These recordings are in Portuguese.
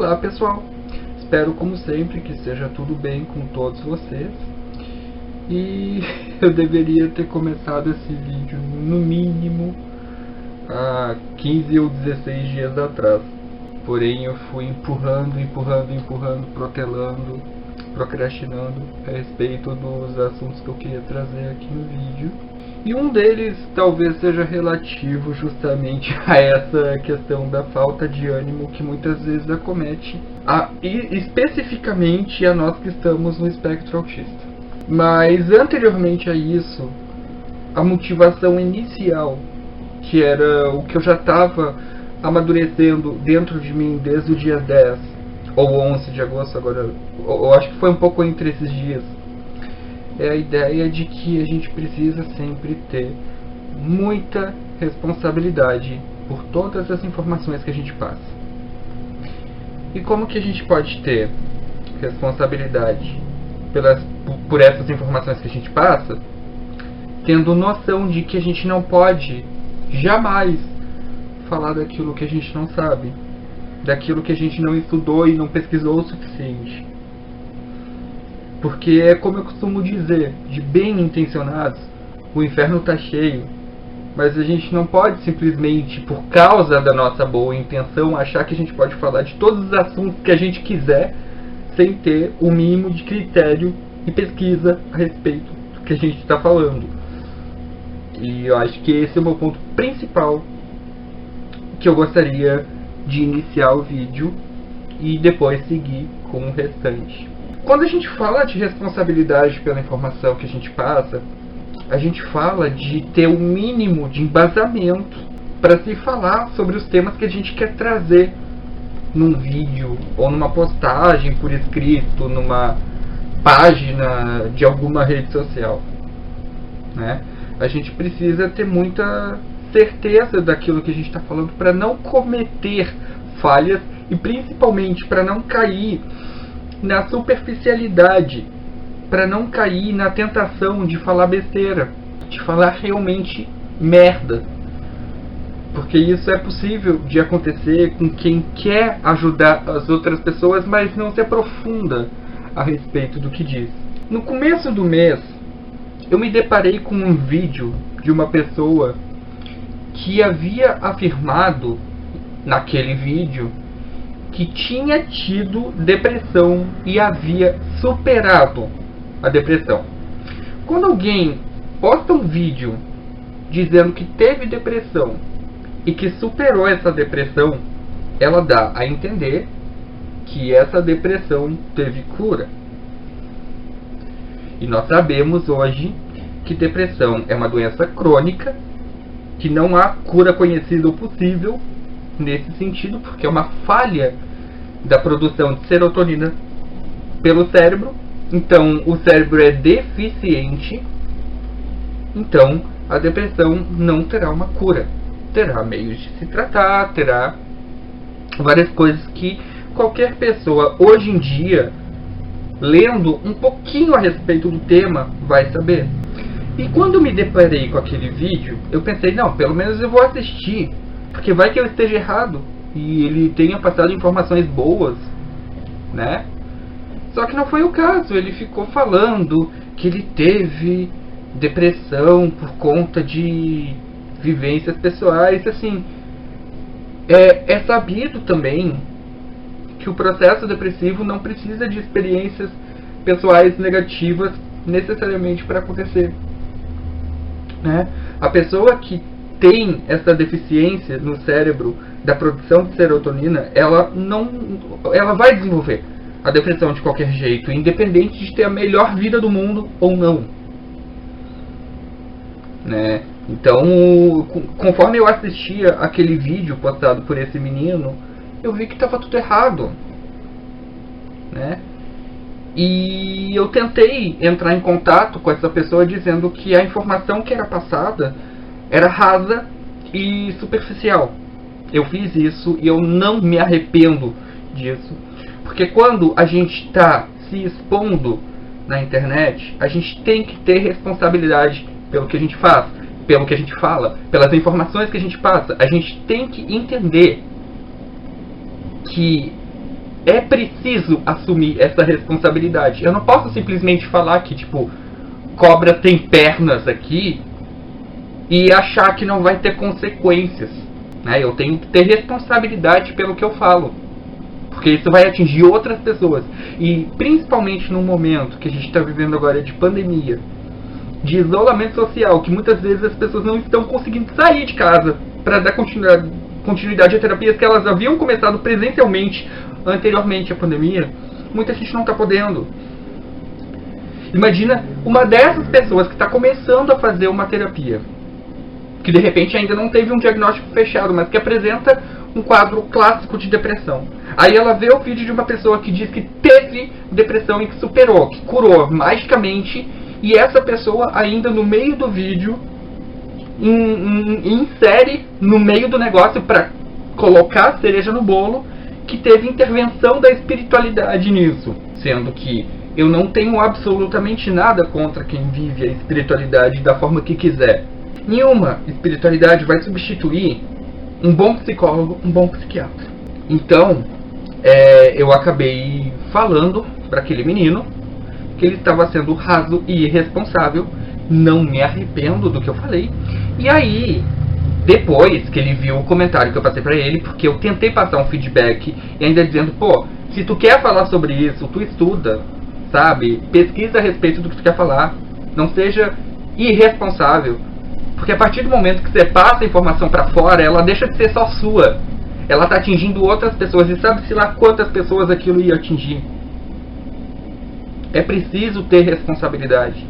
Olá pessoal, espero como sempre que seja tudo bem com todos vocês. E eu deveria ter começado esse vídeo no mínimo há 15 ou 16 dias atrás. Porém eu fui empurrando, protelando, procrastinando a respeito dos assuntos que eu queria trazer aqui no vídeo. E um deles talvez seja relativo justamente a essa questão da falta de ânimo que muitas vezes acomete, especificamente a nós que estamos no espectro autista. Mas anteriormente a isso, a motivação inicial, que era o que eu já estava amadurecendo dentro de mim desde o dia 10 ou 11 de agosto, agora eu acho que foi um pouco entre esses dias, é a ideia de que a gente precisa sempre ter muita responsabilidade por todas as informações que a gente passa. E como que a gente pode ter responsabilidade por essas informações que a gente passa, tendo noção de que a gente não pode jamais falar daquilo que a gente não sabe, daquilo que a gente não estudou e não pesquisou o suficiente. Porque é como eu costumo dizer, de bem intencionados, o inferno está cheio, mas a gente não pode simplesmente, por causa da nossa boa intenção, achar que a gente pode falar de todos os assuntos que a gente quiser, sem ter o mínimo de critério e pesquisa a respeito do que a gente está falando. E eu acho que esse é o meu ponto principal, que eu gostaria de iniciar o vídeo e depois seguir com o restante. Quando a gente fala de responsabilidade pela informação que a gente passa, a gente fala de ter o mínimo de embasamento para se falar sobre os temas que a gente quer trazer num vídeo ou numa postagem por escrito, numa página de alguma rede social, né? A gente precisa ter muita certeza daquilo que a gente está falando para não cometer falhas e principalmente para não cair na superficialidade, para não cair na tentação de falar besteira, de falar realmente merda. Porque isso é possível de acontecer com quem quer ajudar as outras pessoas, mas não se aprofunda a respeito do que diz. No começo do mês, eu me deparei com um vídeo de uma pessoa que havia afirmado naquele vídeo que tinha tido depressão e havia superado a depressão. Quando alguém posta um vídeo dizendo que teve depressão e que superou essa depressão, ela dá a entender que essa depressão teve cura. E nós sabemos hoje que depressão é uma doença crônica, que não há cura conhecida ou possível nesse sentido, porque é uma falha da produção de serotonina pelo cérebro. Então o cérebro é deficiente, então a depressão não terá uma cura. Terá meios de se tratar, terá várias coisas que qualquer pessoa hoje em dia, lendo um pouquinho a respeito do tema, vai saber. E quando eu me deparei com aquele vídeo, eu pensei, não, pelo menos eu vou assistir, porque vai que eu esteja errado e ele tenha passado informações boas, né? Só que não foi o caso. Ele ficou falando que ele teve depressão por conta de vivências pessoais. Assim, é sabido também que o processo depressivo não precisa de experiências pessoais negativas necessariamente para acontecer, né? A pessoa que tem essa deficiência no cérebro da produção de serotonina, ela vai desenvolver a depressão de qualquer jeito, independente de ter a melhor vida do mundo ou não, né? Então, conforme eu assistia aquele vídeo postado por esse menino, eu vi que estava tudo errado, né? E eu tentei entrar em contato com essa pessoa dizendo que a informação que era passada era rasa e superficial. Eu fiz isso e eu não me arrependo disso, porque quando a gente está se expondo na internet, a gente tem que ter responsabilidade pelo que a gente faz, pelo que a gente fala, pelas informações que a gente passa. A gente tem que entender que é preciso assumir essa responsabilidade. Eu não posso simplesmente falar que, tipo, cobra tem pernas aqui e achar que não vai ter consequências, né? Eu tenho que ter responsabilidade pelo que eu falo, porque isso vai atingir outras pessoas. E principalmente no momento que a gente está vivendo agora de pandemia, de isolamento social, que muitas vezes as pessoas não estão conseguindo sair de casa para dar continuidade a terapias que elas haviam começado presencialmente anteriormente à pandemia. Muita gente não está podendo. Imagina uma dessas pessoas que está começando a fazer uma terapia, que de repente ainda não teve um diagnóstico fechado, mas que apresenta um quadro clássico de depressão. Aí ela vê o vídeo de uma pessoa que diz que teve depressão e que superou, que curou magicamente, e essa pessoa ainda no meio do vídeo insere no meio do negócio para colocar a cereja no bolo que teve intervenção da espiritualidade nisso, sendo que eu não tenho absolutamente nada contra quem vive a espiritualidade da forma que quiser. Nenhuma espiritualidade vai substituir um bom psicólogo, um bom psiquiatra. Então, eu acabei falando para aquele menino que ele estava sendo raso e irresponsável. Não me arrependo do que eu falei. E aí, depois que ele viu o comentário que eu passei para ele, porque eu tentei passar um feedback e ainda dizendo, pô, se tu quer falar sobre isso, tu estuda, sabe? Pesquisa a respeito do que tu quer falar. Não seja irresponsável. Porque a partir do momento que você passa a informação para fora, ela deixa de ser só sua. Ela está atingindo outras pessoas. E sabe-se lá quantas pessoas aquilo ia atingir. É preciso ter responsabilidade.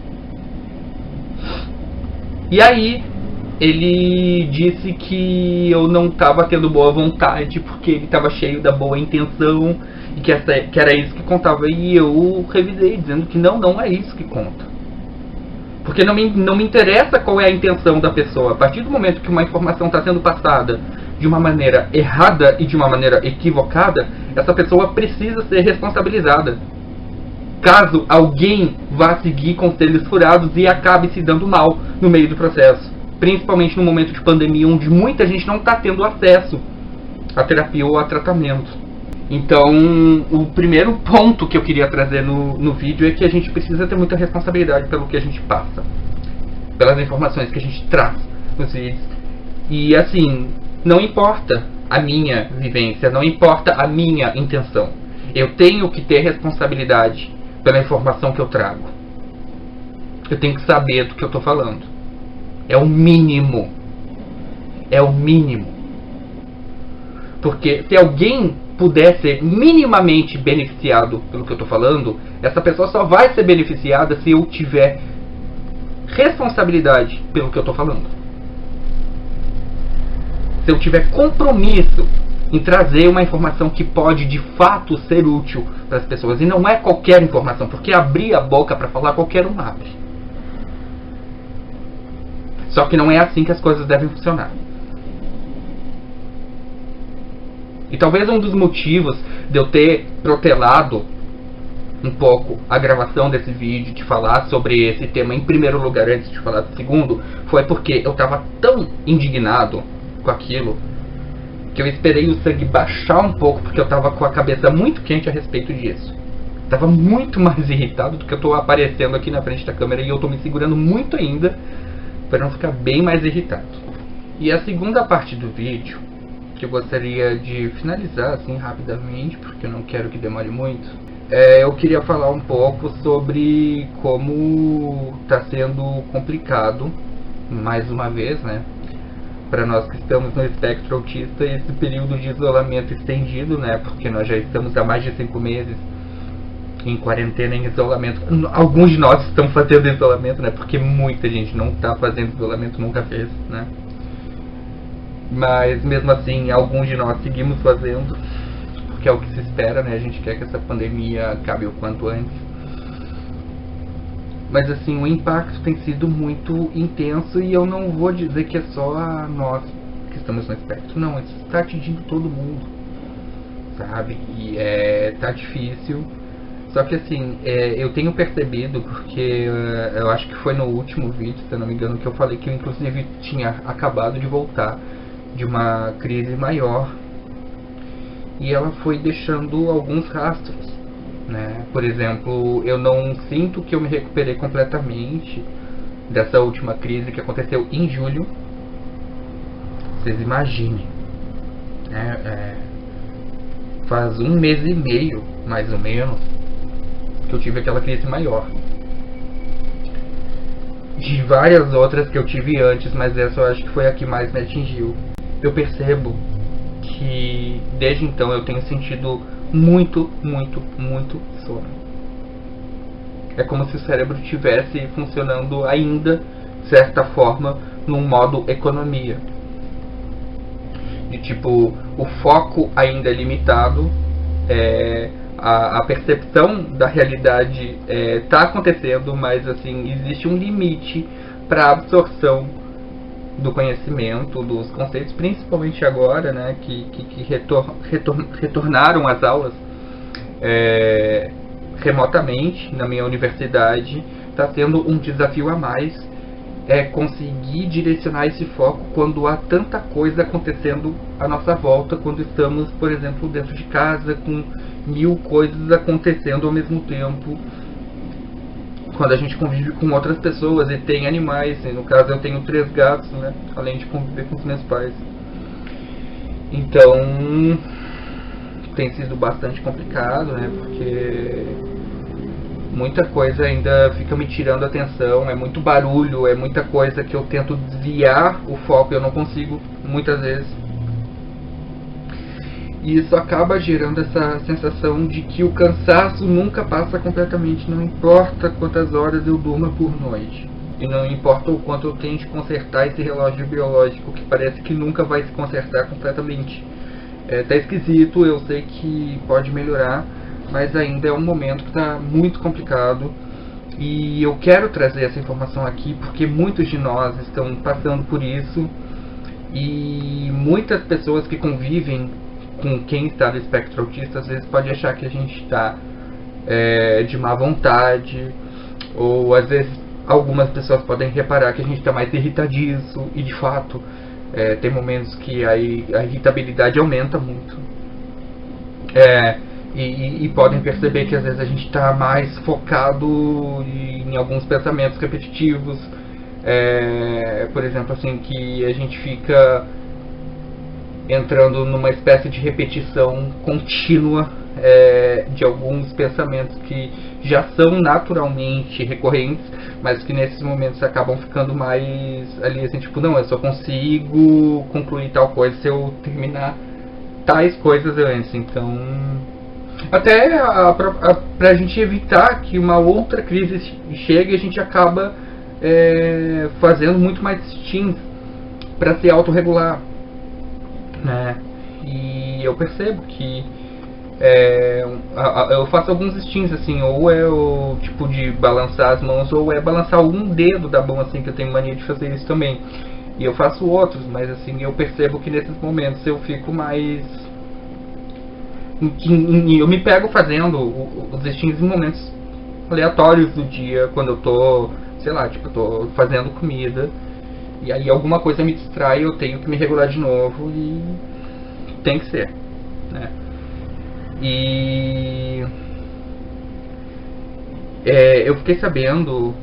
E aí, ele disse que eu não estava tendo boa vontade, porque ele estava cheio da boa intenção, e que era isso que contava. E eu revisei, dizendo que não é isso que conta. Porque não me interessa qual é a intenção da pessoa. A partir do momento que uma informação está sendo passada de uma maneira errada e de uma maneira equivocada, essa pessoa precisa ser responsabilizada. Caso alguém vá seguir conselhos furados e acabe se dando mal no meio do processo. Principalmente no momento de pandemia, onde muita gente não está tendo acesso à terapia ou a tratamento. Então, o primeiro ponto que eu queria trazer no vídeo é que a gente precisa ter muita responsabilidade pelo que a gente passa, pelas informações que a gente traz nos vídeos. E assim, não importa a minha vivência, não importa a minha intenção. Eu tenho que ter responsabilidade pela informação que eu trago. Eu tenho que saber do que eu estou falando. É o mínimo. É o mínimo. Porque se alguém puder ser minimamente beneficiado pelo que eu estou falando, essa pessoa só vai ser beneficiada se eu tiver responsabilidade pelo que eu estou falando. Se eu tiver compromisso em trazer uma informação que pode de fato ser útil para as pessoas. E não é qualquer informação, porque abrir a boca para falar qualquer um abre. Só que não é assim que as coisas devem funcionar. E talvez um dos motivos de eu ter protelado um pouco a gravação desse vídeo, de falar sobre esse tema em primeiro lugar antes de falar do segundo, foi porque eu estava tão indignado com aquilo que eu esperei o sangue baixar um pouco, porque eu estava com a cabeça muito quente a respeito disso. Estava muito mais irritado do que eu estou aparecendo aqui na frente da câmera, e eu estou me segurando muito ainda para não ficar bem mais irritado. E a segunda parte do vídeo, que eu gostaria de finalizar assim rapidamente, porque eu não quero que demore muito, eu queria falar um pouco sobre como está sendo complicado, mais uma vez, né, para nós que estamos no espectro autista, esse período de isolamento estendido, né, porque nós já estamos há mais de 5 meses em quarentena, em isolamento. Alguns de nós estão fazendo isolamento, né, porque muita gente não está fazendo isolamento, nunca fez, né. Mas mesmo assim, alguns de nós seguimos fazendo, porque é o que se espera, né? A gente quer que essa pandemia acabe o quanto antes. Mas assim, o impacto tem sido muito intenso, e eu não vou dizer que é só a nós que estamos no espectro. Não, isso está atingindo todo mundo, sabe? E tá difícil. Só que assim, eu tenho percebido, porque eu acho que foi no último vídeo, se eu não me engano, que eu falei que eu inclusive tinha acabado de voltar de uma crise maior. e ela foi deixando alguns rastros, né? Por exemplo, eu não sinto que eu me recuperei completamente dessa última crise que aconteceu em julho. Vocês imaginem, né? Faz um mês e meio, mais ou menos, que eu tive aquela crise maior. De várias outras que eu tive antes, mas essa eu acho que foi a que mais me atingiu. Eu percebo que desde então eu tenho sentido muito sono. É como se o cérebro estivesse funcionando ainda, de certa forma, num modo economia. De tipo, o foco ainda é limitado, a percepção da realidade está acontecendo, mas assim, existe um limite para a absorção do conhecimento, dos conceitos, principalmente agora, né, que retornaram às aulas remotamente na minha universidade. Está sendo um desafio a mais conseguir direcionar esse foco quando há tanta coisa acontecendo à nossa volta, quando estamos, por exemplo, dentro de casa com 1000 coisas acontecendo ao mesmo tempo, quando a gente convive com outras pessoas e tem animais. No caso, eu tenho 3 gatos, né, além de conviver com os meus pais. Então tem sido bastante complicado, né, porque muita coisa ainda fica me tirando a atenção, é muito barulho, é muita coisa que eu tento desviar o foco e eu não consigo, muitas vezes. E isso acaba gerando essa sensação de que o cansaço nunca passa completamente, não importa quantas horas eu durma por noite. E não importa o quanto eu tente consertar esse relógio biológico, que parece que nunca vai se consertar completamente. Tá esquisito, eu sei que pode melhorar, mas ainda é um momento que está muito complicado. E eu quero trazer essa informação aqui porque muitos de nós estão passando por isso. E muitas pessoas que convivem com quem está no espectro autista às vezes pode achar que a gente está de má vontade, ou às vezes algumas pessoas podem reparar que a gente está mais irritadiço, e de fato tem momentos que a irritabilidade aumenta muito. E podem perceber que às vezes a gente está mais focado em alguns pensamentos repetitivos. Por exemplo, assim, que a gente fica entrando numa espécie de repetição contínua de alguns pensamentos que já são naturalmente recorrentes, mas que nesses momentos acabam ficando mais ali, assim, tipo, não, eu só consigo concluir tal coisa se eu terminar tais coisas antes. Então, até pra gente evitar que uma outra crise chegue, a gente acaba fazendo muito mais stints para se autorregular, né? E eu percebo que eu faço alguns stints, assim, ou é o tipo de balançar as mãos, ou é balançar algum dedo da mão, assim, que eu tenho mania de fazer isso também. E eu faço outros, mas assim, eu percebo que nesses momentos eu fico mais... Eu me pego fazendo os stints em momentos aleatórios do dia, quando eu tô, sei lá, tipo, eu tô fazendo comida, e aí alguma coisa me distrai, eu tenho que me regular de novo, e tem que ser, né? E eu fiquei sabendo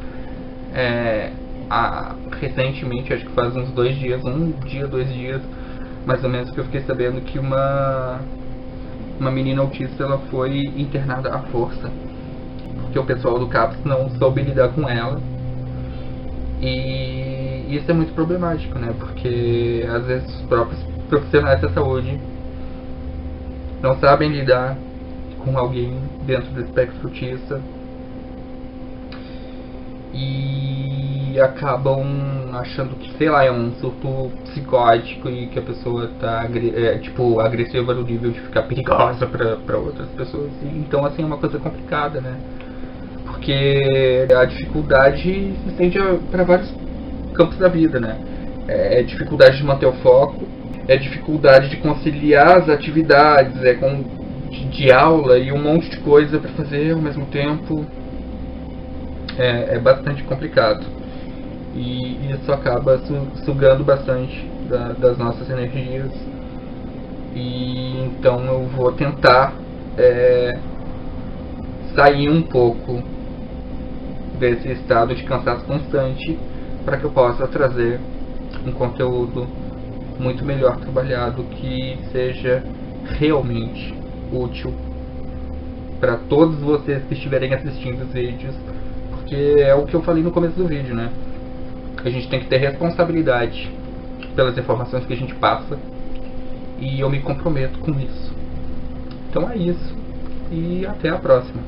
recentemente, acho que faz uns 2 dias, 2 dias, mais ou menos, que eu fiquei sabendo que uma menina autista, ela foi internada à força, porque o pessoal do CAPS não soube lidar com ela. E isso é muito problemático, né? Porque às vezes os próprios profissionais da saúde não sabem lidar com alguém dentro do espectro autista e acabam achando que, sei lá, é um surto psicótico e que a pessoa tá tipo, agressiva no nível de ficar perigosa para outras pessoas. E, então, assim, é uma coisa complicada, né? Porque a dificuldade se estende para vários campos da vida, né? É dificuldade de manter o foco, é dificuldade de conciliar as atividades, de aula e um monte de coisa para fazer ao mesmo tempo. É bastante complicado. E isso acaba sugando bastante das nossas energias. E então eu vou tentar sair um pouco desse estado de cansaço constante para que eu possa trazer um conteúdo muito melhor trabalhado que seja realmente útil para todos vocês que estiverem assistindo os vídeos, porque é o que eu falei no começo do vídeo, né? A gente tem que ter responsabilidade pelas informações que a gente passa, e eu me comprometo com isso. Então é isso, e até a próxima.